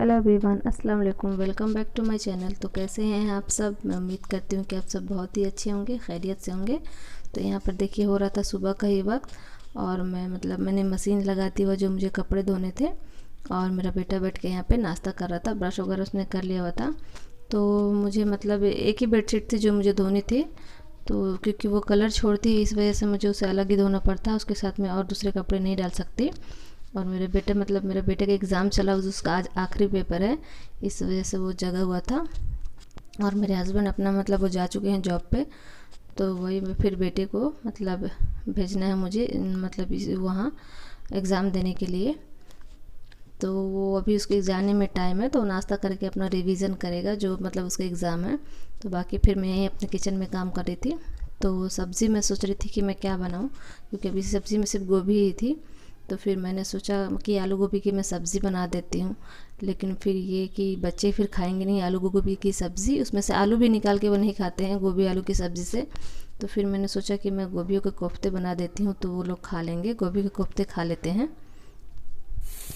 Hello everyone, अस्सलाम वालेकुम। Welcome back to my channel. तो कैसे हैं आप सब? मैं उम्मीद करती हूँ कि आप सब बहुत ही अच्छे होंगे, खैरियत से होंगे। तो यहाँ पर देखिए हो रहा था सुबह का ही वक्त, और मैंने मशीन लगाती हुआ जो मुझे कपड़े धोने थे, और मेरा बेटा बैठ के यहाँ पे नाश्ता कर रहा था। ब्रश वगैरह उसने कर लिया हुआ था। तो मुझे एक ही बेडशीट थी जो मुझे धोनी थी, तो क्योंकि वो कलर छोड़ती है इस वजह से मुझे उसे अलग ही धोना पड़ता है। उसके साथ में और दूसरे कपड़े नहीं डाल सकती। और मेरे बेटे का एग्ज़ाम चला, उसका आज आखिरी पेपर है, इस वजह से वो जगा हुआ था। और मेरे हस्बैंड वो जा चुके हैं जॉब पे। तो वही फिर बेटे को भेजना है मुझे वहाँ एग्ज़ाम देने के लिए। तो वो अभी उसके जाने में टाइम है, तो नाश्ता करके अपना रिवीजन करेगा जो उसका एग्ज़ाम है। तो बाकी फिर मैं यहीं अपने किचन में काम कर रही थी। तो सब्ज़ी मैं सोच रही थी कि मैं क्या बनाऊं, क्योंकि अभी सब्ज़ी में सिर्फ गोभी ही थी। तो फिर मैंने सोचा कि आलू गोभी की मैं सब्ज़ी बना देती हूँ। लेकिन फिर ये कि बच्चे फिर खाएंगे नहीं आलू गोभी की सब्ज़ी, उसमें से आलू भी निकाल के वो नहीं खाते हैं गोभी आलू की सब्ज़ी से। तो फिर मैंने सोचा कि मैं गोभियों के कोफ्ते बना देती हूँ, तो वो लोग खा लेंगे, गोभी के कोफ्ते खा लेते हैं।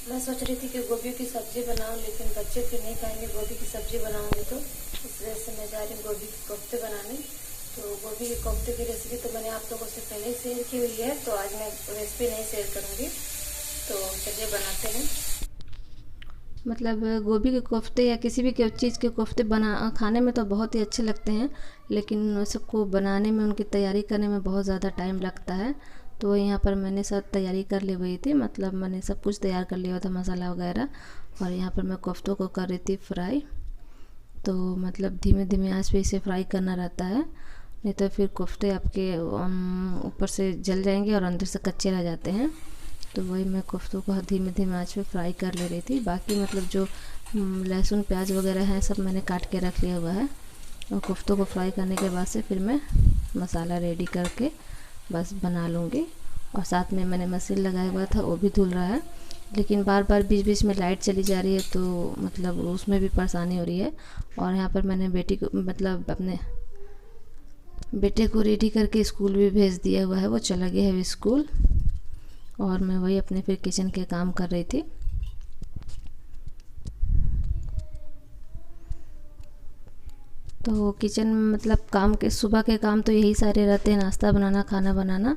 मैं सोच रही थी कि गोभी की सब्ज़ी बनाऊं, लेकिन बच्चे फिर नहीं खाएंगे गोभी की सब्ज़ी बनाऊंगी, तो इस वजह से मैं जा रही हूँ गोभी के कोफ्ते बनाने। तो गोभी के कोफ्ते की रेसिपी तो मैंने आप लोगों से पहले ही शेयर की हुई है, तो आज मैं रेसिपी नहीं शेयर करूँगी। तो चलिए बनाते हैं। गोभी के कोफ्ते या किसी भी चीज़ के कोफ्ते बना खाने में तो बहुत ही अच्छे लगते हैं, लेकिन सबको बनाने में, उनकी तैयारी करने में बहुत ज़्यादा टाइम लगता है। तो यहाँ पर मैंने सब तैयारी कर ली हुई थी, मैंने सब कुछ तैयार कर लिया हुआ था, मसाला वगैरह। और यहाँ पर मैं कोफ्तों को कर रही थी फ्राई। तो धीमे धीमे आंच पे इसे फ्राई करना रहता है, नहीं तो फिर कोफ्ते आपके ऊपर से जल जाएंगे और अंदर से कच्चे रह जाते हैं। तो वही मैं कोफ्तों को धीमे धीमे आंच पे फ्राई कर ले रही थी। बाकी जो लहसुन प्याज वगैरह है सब मैंने काट के रख लिया हुआ है। और कोफ्तों को फ्राई करने के बाद से फिर मैं मसाला रेडी करके बस बना लूँगी। और साथ में मैंने मशीन लगाया हुआ था, वो भी धुल रहा है, लेकिन बार बार बीच बीच में लाइट चली जा रही है, तो उसमें भी परेशानी हो रही है। और यहाँ पर मैंने अपने बेटे को रेडी करके स्कूल भी भेज दिया हुआ है, वो चला गया है स्कूल। और मैं वही अपने फिर किचन के काम कर रही थी। तो किचन में काम के सुबह के काम तो यही सारे रहते हैं, नाश्ता बनाना, खाना बनाना।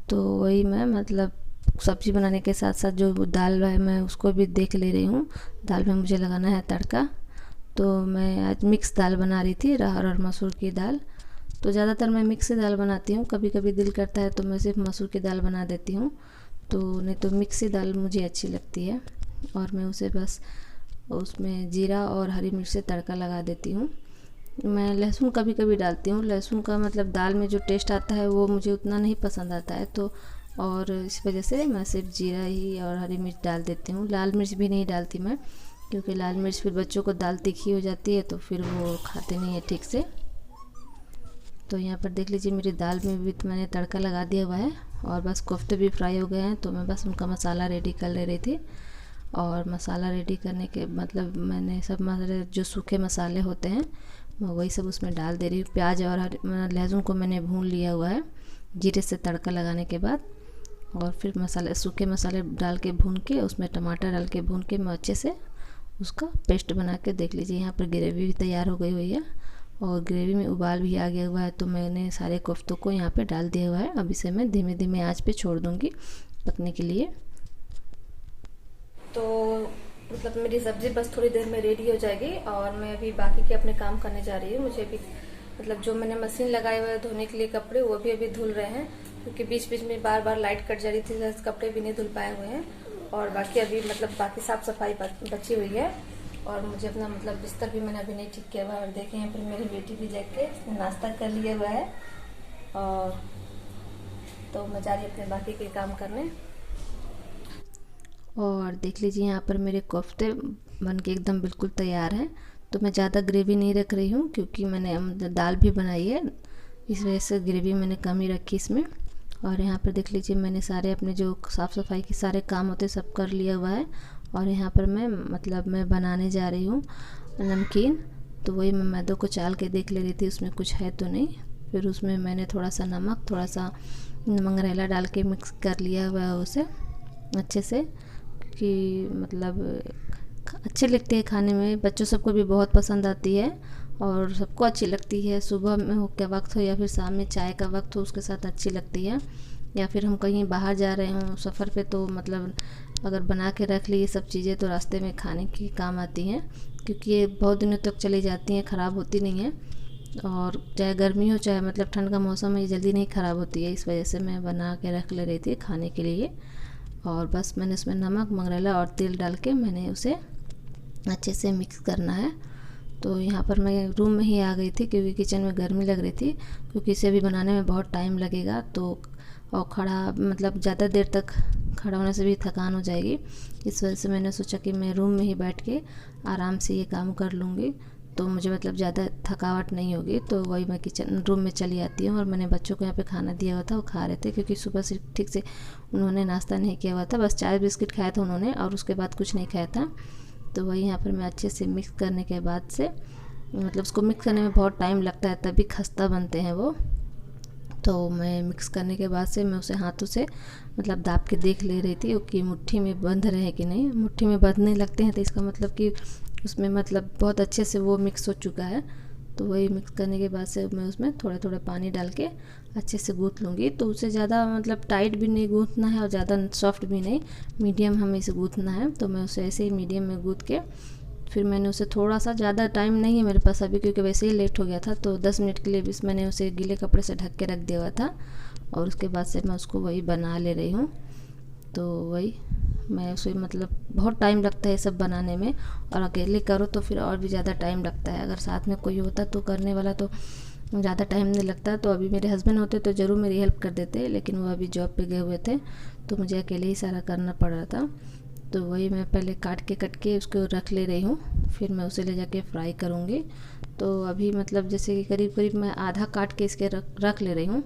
तो वही मैं सब्ज़ी बनाने के साथ साथ जो दाल है मैं उसको भी देख ले रही हूँ। दाल में मुझे लगाना है तड़का। तो मैं आज मिक्स दाल बना रही थी, अरहर और मसूर की दाल। तो ज़्यादातर मैं मिक्स दाल बनाती हूँ, कभी कभी दिल करता है तो मैं सिर्फ मसूर की दाल बना देती हूँ। तो नहीं तो मिक्स दाल मुझे अच्छी लगती है। और मैं उसे बस उसमें जीरा और हरी मिर्च से तड़का लगा देती हूँ। मैं लहसुन कभी कभी डालती हूँ, लहसुन का दाल में जो टेस्ट आता है वो मुझे उतना नहीं पसंद आता है। तो और इस वजह से मैं सिर्फ जीरा ही और हरी मिर्च डाल देती हूँ। लाल मिर्च भी नहीं डालती मैं, क्योंकि लाल मिर्च फिर बच्चों को दाल तीखी हो जाती है, तो फिर वो खाते नहीं है ठीक से। तो यहाँ पर देख लीजिए मेरी दाल में भी मैंने तड़का लगा दिया हुआ है, और बस कोफ्ते भी फ्राई हो गए हैं। तो मैं बस उनका मसाला रेडी कर ले रही थी। और मसाला रेडी करने के मैंने सब मसाले जो सूखे मसाले होते हैं मैं वही सब उसमें डाल दे रही हूँ। प्याज और लहसुन को मैंने भून लिया हुआ है जीरे से तड़का लगाने के बाद। और फिर सूखे मसाले डाल के भून के उसमें टमाटर डाल के भून के मैं अच्छे से उसका पेस्ट बना के, देख लीजिए यहाँ पर ग्रेवी भी तैयार हो गई हुई है, और ग्रेवी में उबाल भी आ गया हुआ है। तो मैंने सारे कोफ्तों को यहाँ पे डाल दिया हुआ है। अब इसे मैं धीमे धीमे आंच पे छोड़ दूँगी पकने के लिए। तो मेरी सब्ज़ी बस थोड़ी देर में रेडी हो जाएगी, और मैं अभी बाकी के अपने काम करने जा रही हूँ। मुझे अभी जो मैंने मशीन लगाए हुए है धोने के लिए कपड़े, वो भी अभी धुल रहे हैं, क्योंकि बीच बीच में बार बार लाइट कट जा रही थी, तो कपड़े भी नहीं धुल पाए हुए हैं। और बाकी अभी बाकी साफ सफाई बची हुई है। और मुझे अपना बिस्तर भी मैंने अभी नहीं ठीक किया हुआ है। और देखें यहाँ पर मेरी बेटी भी जाके के नाश्ता कर लिया हुआ है। और तो मैं जा रही अपने बाकी के काम करने। और देख लीजिए यहाँ पर मेरे कोफ्ते बन के एकदम बिल्कुल तैयार हैं। तो मैं ज़्यादा ग्रेवी नहीं रख रही हूँ, क्योंकि मैंने दाल भी बनाई है, इस वजह से ग्रेवी मैंने कम ही रखी इसमें। और यहाँ पर देख लीजिए मैंने सारे अपने जो साफ़ सफाई के सारे काम होते सब कर लिया हुआ है। और यहाँ पर मैं बनाने जा रही हूँ नमकीन। तो वही मैं मैदों को चाल के देख ले रही थी उसमें कुछ है तो नहीं। फिर उसमें मैंने थोड़ा सा नमक, थोड़ा सा मंगरेला डाल के मिक्स कर लिया हुआ है उसे अच्छे से, कि अच्छी लगती है खाने में, बच्चों सबको भी बहुत पसंद आती है और सबको अच्छी लगती है। सुबह में हो के वक्त हो या फिर शाम में चाय का वक्त हो, उसके साथ अच्छी लगती है। या फिर हम कहीं बाहर जा रहे हों सफ़र पे, तो मतलब अगर बना के रख ली ये सब चीज़ें तो रास्ते में खाने की काम आती हैं, क्योंकि ये बहुत दिनों तक चली जाती हैं, ख़राब होती नहीं है। और चाहे गर्मी हो चाहे मतलब ठंड का मौसम है, ये जल्दी नहीं ख़राब होती है। इस वजह से मैं बना के रख ले रही थी खाने के लिए। और बस मैंने उसमें नमक, मंगरेला और तेल डाल के मैंने उसे अच्छे से मिक्स करना है। तो यहाँ पर मैं रूम में ही आ गई थी क्योंकि किचन में गर्मी लग रही थी, क्योंकि इसे भी बनाने में बहुत टाइम लगेगा। तो और खड़ा मतलब ज़्यादा देर तक खड़ा होने से भी थकान हो जाएगी। इस वजह से मैंने सोचा कि मैं रूम में ही बैठ के आराम से ये काम कर लूँगी, तो मुझे मतलब ज़्यादा थकावट नहीं होगी। तो वही मैं किचन रूम में चली आती हूँ। और मैंने बच्चों को यहाँ पे खाना दिया हुआ था, वो खा रहे थे, क्योंकि सुबह से ठीक से उन्होंने नाश्ता नहीं किया हुआ था, बस चाय बिस्किट खाया था उन्होंने और उसके बाद कुछ नहीं खाया था। तो वही यहाँ पर मैं अच्छे से मिक्स करने के बाद से, मतलब उसको मिक्स करने में बहुत टाइम लगता है, तभी खस्ता बनते हैं वो। तो मैं मिक्स करने के बाद से मैं उसे हाथों से मतलब दाब के देख ले रही थी कि मुट्ठी में बंध रहे हैं कि नहीं। मुट्ठी में बंधने लगते हैं तो इसका मतलब कि उसमें मतलब बहुत अच्छे से वो मिक्स हो चुका है। तो वही मिक्स करने के बाद से मैं उसमें थोड़े थोड़े पानी डाल के अच्छे से गूँथ लूँगी। तो उसे ज़्यादा मतलब टाइट भी नहीं गूँथना है और ज़्यादा सॉफ्ट भी नहीं, मीडियम हमें इसे गूँथना है। तो मैं उसे ऐसे ही मीडियम में गूँथ के फिर मैंने उसे थोड़ा सा, ज़्यादा टाइम नहीं है मेरे पास अभी क्योंकि वैसे ही लेट हो गया था, तो 10 मिनट के लिए भी मैंने उसे गीले कपड़े से ढक के रख दिया हुआ था। और उसके बाद से मैं उसको वही बना ले रही हूँ। तो वही मैं उसे मतलब बहुत टाइम लगता है ये सब बनाने में, और अकेले करो तो फिर और भी ज़्यादा टाइम लगता है। अगर साथ में कोई होता तो करने वाला तो ज़्यादा टाइम नहीं लगता। तो अभी मेरे हस्बैंड होते तो ज़रूर मेरी हेल्प कर देते, लेकिन वो अभी जॉब पे गए हुए थे, तो मुझे अकेले ही सारा करना पड़ रहा था। तो वही मैं पहले कट के उसको रख ले रही हूँ, फिर मैं उसे ले जाके फ्राई करूँगी। तो अभी मतलब जैसे कि करीब करीब मैं आधा काट के इसके रख ले रही हूँ।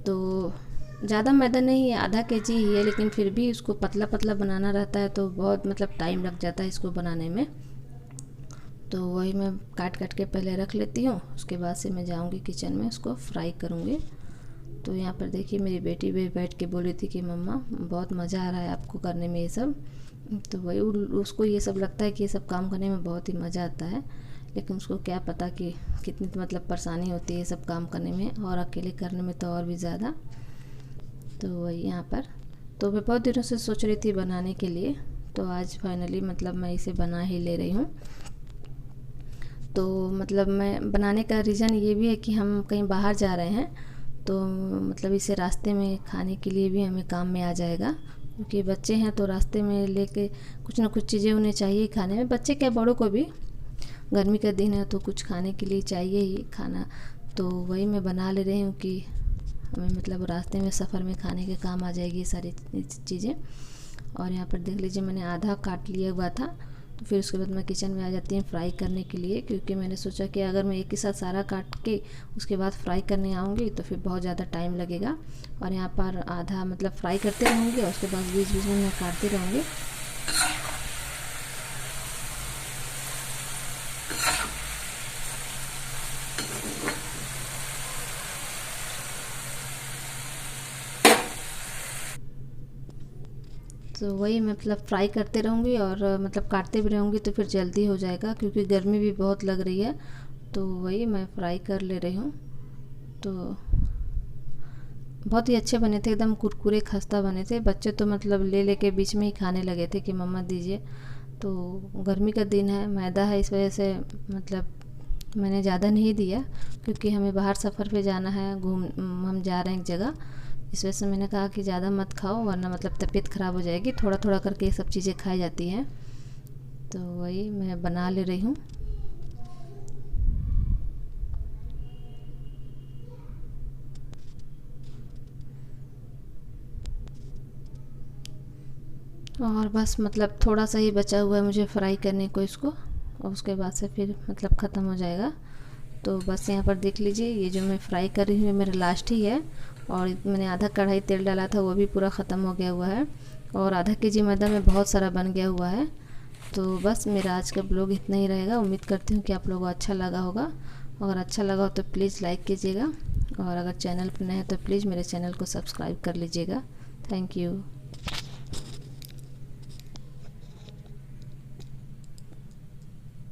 तो ज़्यादा मैदा नहीं है, आधा केजी ही है, लेकिन फिर भी उसको पतला पतला बनाना रहता है तो बहुत मतलब टाइम लग जाता है इसको बनाने में। तो वही मैं काट के पहले रख लेती हूँ, उसके बाद से मैं जाऊँगी किचन में उसको फ्राई करूँगी। तो यहाँ पर देखिए मेरी बेटी भी बैठ के बोली थी कि मम्मा बहुत मज़ा आ रहा है आपको करने में ये सब। तो वही उसको ये सब लगता है कि ये सब काम करने में बहुत ही मज़ा आता है, लेकिन उसको क्या पता कि कितनी मतलब परेशानी होती है ये सब काम करने में, और अकेले करने में तो और भी ज़्यादा। तो वही यहाँ पर तो मैं बहुत दिनों से सोच रही थी बनाने के लिए, तो आज फाइनली मतलब मैं इसे बना ही ले रही हूँ। तो मतलब मैं बनाने का रीज़न ये भी है कि हम कहीं बाहर जा रहे हैं, तो मतलब इसे रास्ते में खाने के लिए भी हमें काम में आ जाएगा, क्योंकि बच्चे हैं तो रास्ते में लेके कुछ ना कुछ चीज़ें उन्हें चाहिए खाने में, बच्चे क्या बड़ों को भी। गर्मी का दिन है तो कुछ खाने के लिए चाहिए ही खाना। तो वही मैं बना ले रही हूँ कि हमें मतलब रास्ते में सफ़र में खाने के काम आ जाएगी ये सारी चीज़ें। और यहाँ पर देख लीजिए मैंने आधा काट लिया हुआ था। तो फिर उसके बाद मैं किचन में आ जाती हूँ फ्राई करने के लिए, क्योंकि मैंने सोचा कि अगर मैं एक ही साथ सारा काट के उसके बाद फ्राई करने आऊँगी तो फिर बहुत ज़्यादा टाइम लगेगा। और यहाँ पर आधा मतलब फ्राई करते रहूँगी और उसके बाद बीच बीच में मैं काटती रहूँगी। तो वही मतलब फ्राई करते रहूँगी और मतलब काटते भी रहूँगी, तो फिर जल्दी हो जाएगा क्योंकि गर्मी भी बहुत लग रही है। तो वही मैं फ्राई कर ले रही हूँ। तो बहुत ही अच्छे बने थे, एकदम कुरकुरे खस्ता बने थे। बच्चे तो मतलब ले लेके बीच में ही खाने लगे थे कि मम्मा दीजिए। तो गर्मी का दिन है, मैदा है, इस वजह से मतलब मैंने ज़्यादा नहीं दिया, क्योंकि हमें बाहर सफ़र पे जाना है, हम जा रहे हैं एक जगह। इस वजह से मैंने कहा कि ज़्यादा मत खाओ वरना मतलब तबीयत ख़राब हो जाएगी। थोड़ा थोड़ा करके ये सब चीज़ें खाई जाती हैं। तो वही मैं बना ले रही हूँ। और बस मतलब थोड़ा सा ही बचा हुआ है मुझे फ्राई करने को इसको, और उसके बाद से फिर मतलब ख़त्म हो जाएगा। तो बस यहाँ पर देख लीजिए ये जो मैं फ्राई कर रही हूँ मेरा लास्ट ही है, और मैंने आधा कढ़ाई तेल डाला था वो भी पूरा ख़त्म हो गया हुआ है, और आधा केजी मैदा में बहुत सारा बन गया हुआ है। तो बस मेरा आज का ब्लॉग इतना ही रहेगा। उम्मीद करती हूँ कि आप लोगों को अच्छा लगा होगा। अगर अच्छा लगा हो तो प्लीज़ लाइक कीजिएगा, और अगर चैनल पर नए हैं तो प्लीज़ मेरे चैनल को सब्सक्राइब कर लीजिएगा। Thank you.